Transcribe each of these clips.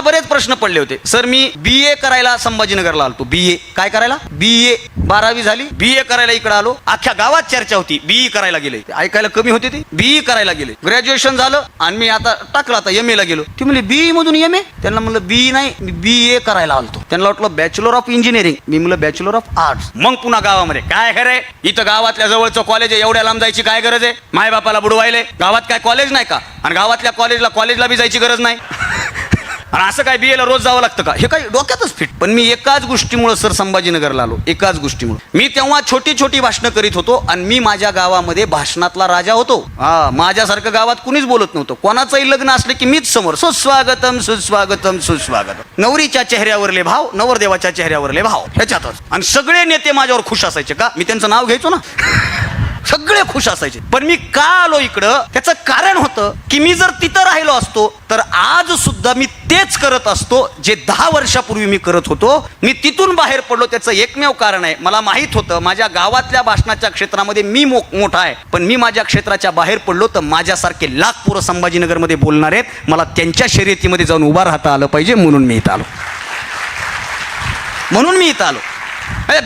बरेच प्रश्न पडले होते. सर मी BA करायला संभाजीनगरला आलो. BA काय करायला? BA 12वी झाली, BA करायला इकडे आलो. अख्ख्या गावात चर्चा होती BE करायला गेले. ऐकायला कमी होते ते. BE करायला गेले. ग्रॅज्युएशन झालं आणि मी आता टाकलं, आता MA ला गेलो. ते म्हणले BE मधून MA. त्यांना म्हणलं BE नाही, मी BA करायला आलतो. त्यांना वाटलं बॅचलर ऑफ इंजिनिअरिंग. मी म्हणलं बॅचलर ऑफ आर्ट्स. मग पुन्हा गावामध्ये काय खरंय, इथं गावातल्या जवळचं कॉलेज आहे, एवढ्या लांब जायची काय गरज आहे? माय बापाला बुडवायले. गावात काय कॉलेज नाही का? आणि गावातल्या कॉलेजला बी जायची गरज नाही. आणि असं काय BA ला रोज जावं लागतं का? हे काही डोक्यातच फिट. पण मी एकाच गोष्टीमुळे सर संभाजीनगरला आलो. एकाच गोष्टीमुळे. मी तेव्हा छोटी छोटी भाषणं करीत होतो आणि मी माझ्या गावामध्ये भाषणातला राजा होतो. माझ्यासारखं गावात कुणीच बोलत नव्हतं. कोणाचंही लग्न असलं की मीच समोर सुस्वागतम सुस्वागतम सुस्वागतम. नवरीच्या चेहऱ्यावरले भाव, नवरदेवाच्या चेहऱ्यावरले भाव, ह्याच्यातच. आणि सगळे नेते माझ्यावर खुश असायचे. का? मी त्यांचं नाव घ्यायचो ना. सगळे खुश असायचे. पण मी का आलो इकडं, त्याचं कारण होतं की मी जर तिथं राहिलो असतो तर आज सुद्धा मी तेच करत असतो जे 10 वर्षापूर्वी मी करत होतो. मी तिथून बाहेर पडलो त्याचं एकमेव कारण आहे, मला माहित होतं माझ्या गावातल्या भाषणाच्या क्षेत्रामध्ये मी मोठा आहे, पण मी माझ्या क्षेत्राच्या बाहेर पडलो तर माझ्यासारखे लाख पोरं संभाजीनगरमध्ये बोलणार आहेत. मला त्यांच्या शर्यतीमध्ये जाऊन उभा राहता आलं पाहिजे, म्हणून मी इथं आलो.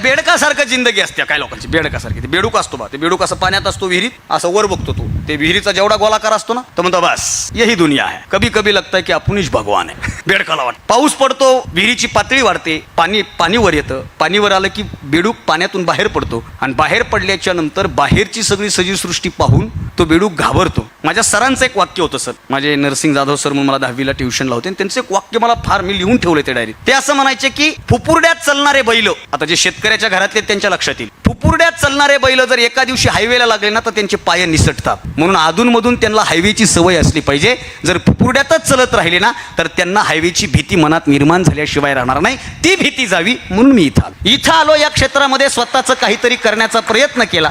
बेडकासारखं जिंदगी असते काय लोकांची. बेडकासारखी. ते बेडूक असतो बा. ते बेडूक असं पाण्यात असतो विहिरीत, असं वर बघतो तो. ते विहिरीचा जेवढा गोलाकार असतो ना, तर म्हणतो बस यही दुनिया है. कभी कभी लगता है की आपणच भगवान आहे. बेडकाला वाटतं. पाऊस पडतो, विहिरीची पातळी वाढते, पाणी वर येतं. पाणी वर आलं की बेडूक पाण्यातून बाहेर पडतो आणि बाहेर पडल्याच्या नंतर बाहेरची सगळी सजीव सृष्टी पाहून तो बेडूक घाबरतो. माझ्या सरांचं एक वाक्य होतं सर, माझे नरसिंग जाधव सर म्हणून मला 10वीला ट्युशनला होते. त्यांचं एक वाक्य मला फार, मी लिहून ठेवले ते डायरी. ते असं म्हणायचे की फुपुरड्यात चालणारे बैल, आता जे शेतकऱ्याच्या घरातले त्यांच्या लक्षात येईल, फुपुरड्यात चालणारे बैल जर एका दिवशी हायवेला लागले ना तर त्यांचे पाय निसटतात. म्हणून अधूनमधून त्यांना हायवेची सवय असली पाहिजे. जर फुपुरड्यातच चलत राहिले ना तर त्यांना हायवेची भीती मनात निर्माण झाल्याशिवाय राहणार नाही. ती भीती जावी म्हणून मी इथं आलो. या क्षेत्रामध्ये स्वतःचं काहीतरी करण्याचा प्रयत्न केला.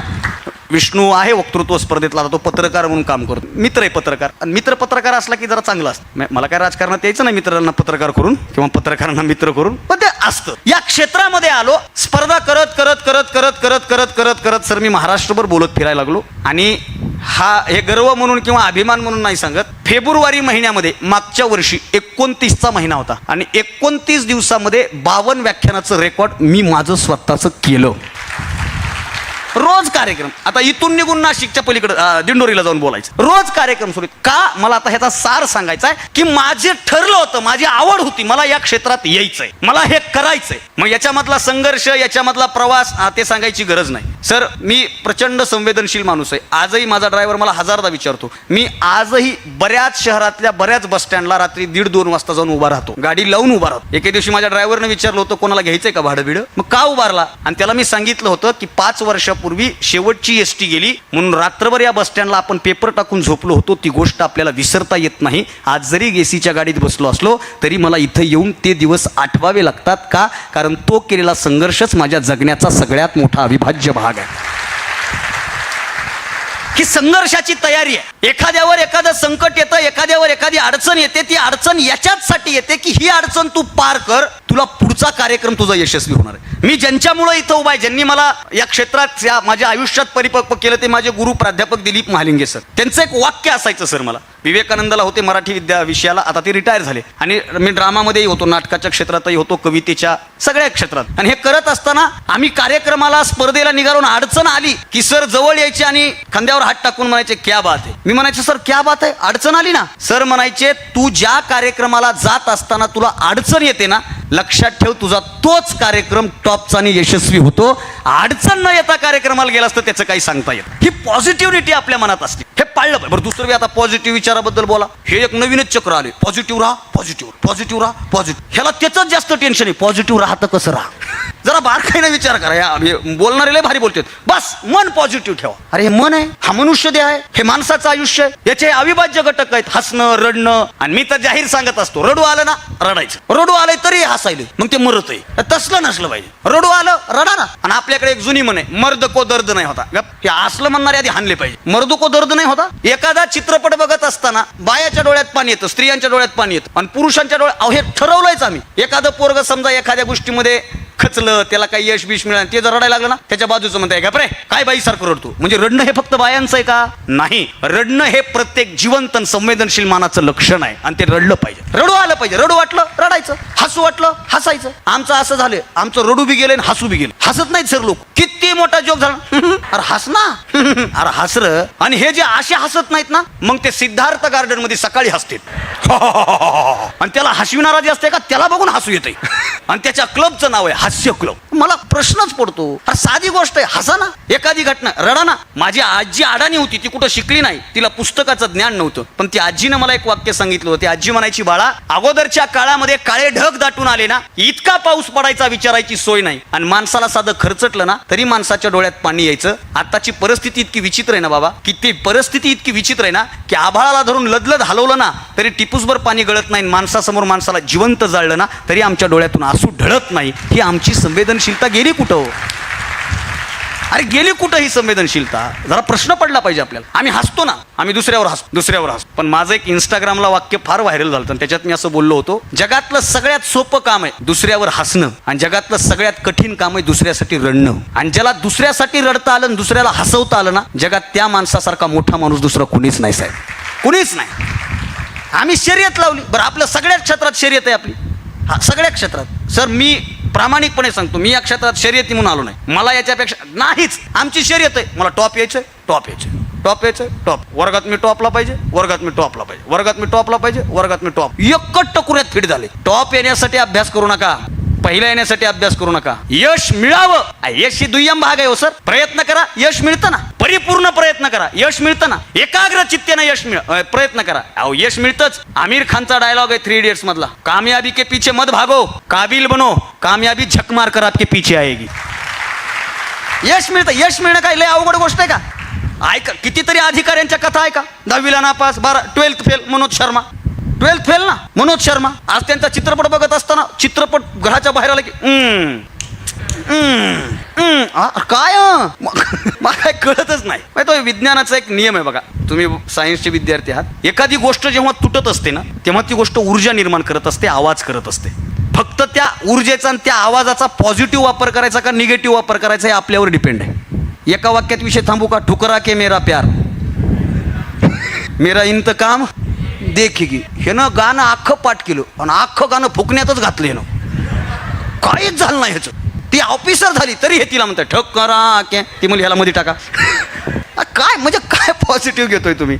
विष्णू आहे वक्तृत्व स्पर्धेतला, तो पत्रकार म्हणून काम करतो. मित्र आहे पत्रकार. आणि मित्र पत्रकार असला की जरा चांगला असतं. मला काय राजकारणात यायचं नाही मित्रांना पत्रकार करून किंवा पत्रकारांना मित्र करून, पण ते असतं. या क्षेत्रामध्ये आलो. स्पर्धा करत सर मी महाराष्ट्रभर बोलत फिरायला लागलो. आणि हे गर्व म्हणून किंवा अभिमान म्हणून नाही सांगत, फेब्रुवारी महिन्यामध्ये मागच्या वर्षी 29चा महिना होता आणि 29 दिवसामध्ये 52 व्याख्यानाचं रेकॉर्ड मी माझं स्वतःचं केलं. रोज कार्यक्रम. आता इथून निघून नाशिकच्या पलीकडे दिंडोरीला जाऊन बोलायचं. रोज कार्यक्रम सुरू. का? मला आता ह्याचा सार सांगायचा आहे की माझे ठरलं होतं, माझी आवड होती, मला या क्षेत्रात यायचंय, मला हे करायचंय. मग याच्यामधला संघर्ष, याच्यामधला प्रवास ते सांगायची गरज नाही. सर मी प्रचंड संवेदनशील माणूस आहे. आजही माझा ड्रायव्हर मला हजारदा विचारतो. मी आजही बऱ्याच शहरातल्या बऱ्याच बस स्टँडला रात्री 1:30-2 वाजता जाऊन उभा राहतो, गाडी लावून उभा राहतो. एके दिवशी माझ्या ड्रायव्हरने विचारलं होतं कोणाला घ्यायचंय का भाडं बिडं, मग का उभारला? आणि त्याला मी सांगितलं होतं की 5 वर्षापूर्वी शेवटची एसटी गेली म्हणून रात्रभर या बस स्टँडला आपण पेपर टाकून झोपलो होतो. ती गोष्ट आपल्याला विसरता येत नाही. आज जरी एसीच्या गाडीत बसलो असलो तरी मला इथं येऊन ते दिवस आठवावे लागतात. का? कारण तो केलेला संघर्षच माझ्या जगण्याचा सगळ्यात मोठा अविभाज्य भाग आहे. ही संघर्षाची तयारी आहे. एखाद्यावर एखादं संकट येतं, एखाद्यावर एखादी अडचण येते. ती अडचण याच्याचसाठी येते की ही अडचण तू पार कर, तुला पुढचा कार्यक्रम तुझा यशस्वी होणार आहे. मी ज्यांच्यामुळे इथं उभा आहे, ज्यांनी मला या क्षेत्रात माझ्या आयुष्यात परिपक्व केलं, ते माझे गुरु प्राध्यापक दिलीप महालिंगे सर. त्यांचं एक वाक्य असायचं सर, मला विवेकानंदला होते मराठी विषयाला, आता ते रिटायर झाले. आणि मी ड्रामामध्येही होतो, नाटकाच्या क्षेत्रातही होतो, कवितेच्या सगळ्या क्षेत्रात. आणि हे करत असताना आम्ही कार्यक्रमाला स्पर्धेला निघालो, अडचण आली की सर जवळ यायचे आणि खांद्यावर हात टाकून म्हणायचे क्या बात आहे. मी म्हणायचे सर क्या बात आहे, अडचण आली ना. सर म्हणायचे तू ज्या कार्यक्रमाला जात असताना तुला अडचण येते ना, लक्षात ठेव तुझा तोच कार्यक्रम टॉपचा आणि यशस्वी होतो. अडचण न येता कार्यक्रमाला गेला असतं त्याचं काही सांगता येत. ही पॉझिटिव्हिटी आपल्या मनात असते. हे पाळलं पाहिजे. बरं दुसरं आता पॉझिटिव्ह विचाराबद्दल बोला. हे एक नवीनच चक्र आले. पॉझिटिव्ह राहा, पॉझिटिव्ह राहा, पॉझिटिव्ह. ह्याला त्याच जास्त टेन्शन आहे. पॉझिटिव्ह राहतं कसं राहा, जरा बारकाईने विचार करा. या बोलणारे लय भारी बोलतात. बस मन पॉझिटिव्ह ठेवा. अरे हे मन आहे, हा मनुष्य देह आहे, हे माणसाचं आयुष्य आहे. याचे अविभाज्य घटक आहेत हसणं, रडणं. आणि मी तर जाहीर सांगत असतो, रडू आलं ना रडायचं, रडू आलंय तरी हसायला, मग ते मरत आहे. तसलं नसलं पाहिजे. रडू आलं रडा ना. आणि आपल्याकडे एक जुनी म्हण आहे, मर्द को दर्द नाही होता. हे असलं म्हणणारे आधी हाणले पाहिजे. मर्द को दर्द नाही होता. एखादा चित्रपट बघत असताना बायाच्या डोळ्यात पाणी येतं, स्त्रियांच्या डोळ्यात पाणी येतं आणि पुरुषांच्या डोळ्यात. हे ठरवलंयच आम्ही. एखादं पोरग समजा एखाद्या गोष्टीमध्ये खचलं, त्याला काही यश बिश मिळालं, ते जर रडायला लागलं ना, त्याच्या बाजूचं म्हणताय का, काय बाई सारखं रडतो. म्हणजे रडणं हे फक्त बायांचं आहे का? नाही, रडणं हे प्रत्येक जिवंत संवेदनशील मानाचं लक्षण आहे आणि ते रडलं पाहिजे. रडू आलं पाहिजे. रडू वाटलं रडायचं, हसू वाटलं हसायचं. आमचं असं झालं, आमचं रडू बी गेलं हसू बी गेलं. हसत नाहीत सर लोक. किती मोठा जोक झाला, अरे हस ना, अरे हस र. आणि हे जे असे हसत नाहीत ना, मग ते सिद्धार्थ गार्डन मध्ये सकाळी हसतात आणि त्याला हसविणारा जे असते का, त्याला बघून हसू येते. आणि त्याच्या क्लबचं नाव आहे हास्य क्लब. मला प्रश्नच पडतो, अरे साधी गोष्ट आहे, हसा ना. एखादी घटना रडा ना. माझी आजी अडाणी होती, ती कुठं शिकली नाही, तिला पुस्तकाचं ज्ञान नव्हतं, पण ती आजीनं मला एक वाक्य सांगितलं होतं. आजी म्हणायची, बाळा, अगोदरच्या काळामध्ये काळे ढग दाटून आले ना, इतका पाऊस पडायचा विचारायची सोय नाही, आणि माणसाला साधं खर्चटलं ना तरी माणसाच्या डोळ्यात पाणी यायचं. आताची परिस्थिती इतकी विचित्र आहे ना बाबा, की ती परिस्थिती इतकी विचित्र आहे ना, की आभाळाला धरून लदलद हलवलं ना तरी टिपूसभर पाणी गळत नाही. माणसासमोर माणसाला जिवंत जाळलं ना तरी आमच्या डोळ्यातून आसू ढळत नाही. ही आमची संवेदनशीलता गेली कुठं? अरे गेली कुठं ही संवेदनशीलता? जरा प्रश्न पडला पाहिजे आपल्याला. आम्ही हसतो ना, आम्ही दुसऱ्यावर हसतो. पण माझं एक इंस्टाग्रामला वाक्य फार व्हायरल झालं, त्याच्यात मी असं बोललो होतो, जगातलं सगळ्यात सोपं काम आहे दुसऱ्यावर हसणं, आणि जगातलं सगळ्यात कठीण काम आहे दुसऱ्यासाठी रडणं. आणि ज्याला दुसऱ्यासाठी रडता आलं, दुसऱ्याला हसवता आलं ना, जगात त्या माणसासारखा मोठा माणूस दुसरा कुणीच नाही साहेब, कुणीच नाही. आम्ही शर्यत लावली, बरं आपल्या सगळ्याच क्षेत्रात शर्यत आहे आपली, सगळ्या क्षेत्रात. सर मी प्रामाणिकपणे सांगतो, मी या क्षेत्रात शर्यती म्हणून आलो नाही, मला याच्यापेक्षा नाहीच. आमची शर्यत आहे, मला टॉप यायचंय, टॉप वर्गात मी टॉपला पाहिजे, वर्गात मी टॉपला पाहिजे. एकच टकुऱ्यात फिट झाले. टॉप येण्यासाठी अभ्यास करू नका, पहिला येण्यासाठी अभ्यास करू नका. यश मिळावं, यश ही दुय्यम भाग आहे हो सर. प्रयत्न करा, यश मिळतं ना. परिपूर्ण प्रयत्न करा, यश मिळतं ना. एकाग्र चित्तेने यश प्रयत्न करा, अहो यश मिळतंच. आमिर खानचा डायलॉग आहे 3 इडियट्स मधला, कामयाबी के पीछे मत भागो, काबिल बनो, कामयाबी झक मार कर आपके पीछे आएगी. यश मिळतं. यश मिळणं काय लय अवघड गोष्ट आहे का? ऐका, कितीतरी अधिकाऱ्यांच्या कथा ऐका. 10वीला नापास, 12th fail. Manoj Sharma 12th fail ना, मनोज शर्मा. आज त्यांचा चित्रपट बघत असताना चित्रपट घराच्या बाहेर आला की काय मला काय कळतच नाही. तो विज्ञानाचा एक नियम आहे बघा, तुम्ही सायन्सचे विद्यार्थी आहात. एखादी गोष्ट जेव्हा तुटत असते ना, तेव्हा ती गोष्ट ऊर्जा निर्माण करत असते, आवाज करत असते. फक्त त्या ऊर्जेचा आणि त्या आवाजाचा पॉझिटिव्ह वापर करायचा का निगेटिव्ह वापर करायचा हे आपल्यावर डिपेंड आहे. एका वाक्यात विषय थांबू का? ठुकरा के मेरा प्यार, मेरा इंतकाम देखेगी. हे ना गाणं अख्खं पाठ केलं आणि अख्खं गाणं फुकण्यातच घातलं. हे ना काहीच झालं नाही ह्याचं. ती ऑफिसर झाली तरी हे तिला म्हणतात ठकरा के, ती मुली ह्याला मध्ये टाका. काय म्हणजे काय पॉझिटिव्ह घेतोय तुम्ही?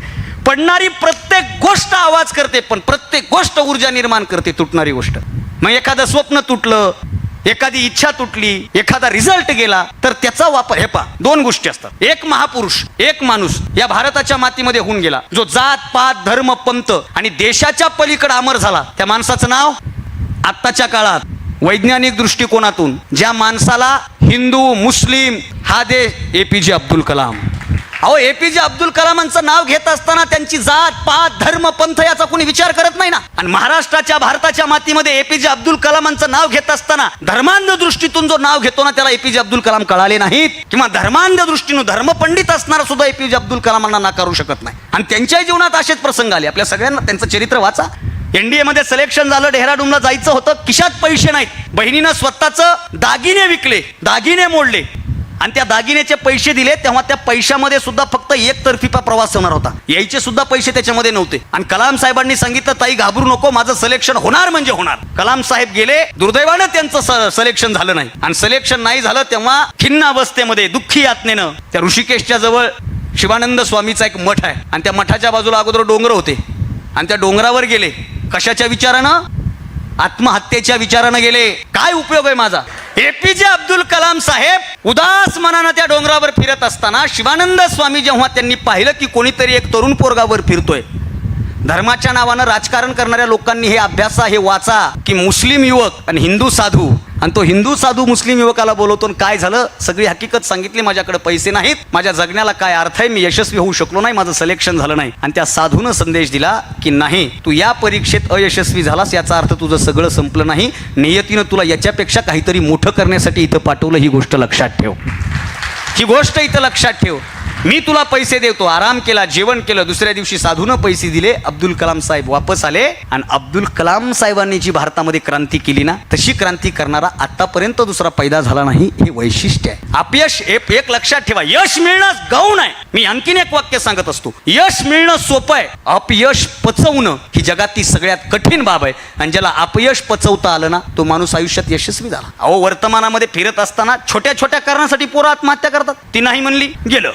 पडणारी प्रत्येक गोष्ट आवाज करते, पण प्रत्येक गोष्ट ऊर्जा निर्माण करते, तुटणारी गोष्ट. मग एखादं स्वप्न तुटलं, एखादी इच्छा तुटली, एखादा रिझल्ट गेला, तर त्याचा वापर, हे पहा 2 गोष्टी असतात. एक महापुरुष, एक माणूस या भारताच्या मातीमध्ये होऊन गेला, जो जात पात धर्म पंथ आणि देशाच्या पलीकडे अमर झाला. त्या माणसाचं नाव आत्ताच्या काळात वैज्ञानिक दृष्टिकोनातून ज्या माणसाला हिंदू मुस्लिम हा देश, APJ अब्दुल कलाम. अहो APJ अब्दुल कलामांचं नाव घेत असताना त्यांची जात पात धर्म पंथ याचा कोणी विचार करत नाही ना. आणि महाराष्ट्राच्या भारताच्या मातीमध्ये APJ अब्दुल कलामांचं नाव घेत असताना धर्मांध दृष्टीतून जो नाव घेतो ना, त्याला APJ अब्दुल कलाम कळाले नाहीत. किंवा धर्मांध दृष्टीनं धर्मपंडित असणारा सुद्धा APJ अब्दुल कलामांना नाकारू शकत नाही. आणि त्यांच्या जीवनात असेच प्रसंग आले. आपल्या सगळ्यांना त्यांचं चरित्र वाचा. NDA मध्ये सिलेक्शन झालं, डेहराडूनला जायचं होतं, खिशात पैसे नाहीत. बहिणीनं स्वतःचं दागिने विकले, दागिने मोडले आणि त्या दागिन्याचे पैसे दिले. तेव्हा त्या पैशामध्ये सुद्धा फक्त एकतर्फी प्रवास होणार होता, यायचे सुद्धा पैसे त्याच्यामध्ये नव्हते. आणि कलाम साहेबांनी सांगितलं, ताई घाबरू नको, माझं सिलेक्शन होणार म्हणजे होणार. कलाम साहेब गेले, दुर्दैवानं त्यांचं सिलेक्शन झालं नाही. आणि सिलेक्शन नाही झालं तेव्हा खिन्न अवस्थेमध्ये दुःखी यातनेनं त्या ऋषिकेशच्या जवळ शिवानंद स्वामीचा एक मठ आहे, आणि त्या मठाच्या बाजूला अगोदर डोंगर होते, आणि त्या डोंगरावर गेले. कशाच्या विचारानं? आत्महत्येच्या विचारानं गेले. काय उपयोग आहे माझा? APJ अब्दुल कलाम साहेब उदास मनानं त्या डोंगरावर फिरत असताना शिवानंद स्वामी जेव्हा त्यांनी पाहिलं की कोणीतरी एक तरुण पोरगावर फिरतोय, धर्माच्या नावानं राजकारण करणाऱ्या लोकांनी हे अभ्यासा, हे वाचा की मुस्लिम युवक आणि हिंदू साधू, आणि तो हिंदू साधू मुस्लिम युवकाला बोलवतो. काय झालं? सगळी हकीकत सांगितली. माझ्याकडे पैसे नाहीत, माझ्या जगण्याला काय अर्थ आहे, मी यशस्वी होऊ शकलो नाही, माझं सिलेक्शन झालं नाही. आणि त्या साधूनं संदेश दिला की नाही, तू या परीक्षेत अयशस्वी झालास याचा अर्थ तुझं सगळं संपलं नाही, नियतीनं तुला याच्यापेक्षा काहीतरी मोठं करण्यासाठी इथं पाठवलं. ही गोष्ट लक्षात ठेव, ही गोष्ट इथं लक्षात ठेव. मी तुला पैसे देतो, आराम केला, जेवण केलं, दुसऱ्या दिवशी साधूनं पैसे दिले, अब्दुल कलाम साहेब वापस आले आणि अब्दुल कलाम साहेबांनी जी भारतामध्ये क्रांती केली ना, तशी क्रांती करणारा आतापर्यंत दुसरा पैदा झाला नाही. हे वैशिष्ट्य आहे. अपयश एक लक्षात ठेवा, यश मिळणं गौण आहे. मी आणखीन एक वाक्य सांगत असतो, यश मिळणं सोपं आहे, अपयश पचवणं ही जगातली सगळ्यात कठीण बाब आहे. आणि ज्याला अपयश पचवता आलं ना, तो माणूस आयुष्यात यशस्वी झाला. अहो, वर्तमानामध्ये फिरत असताना छोट्या छोट्या कारणासाठी पोरं आत्महत्या करतात. ती नाही म्हणली, गेलं.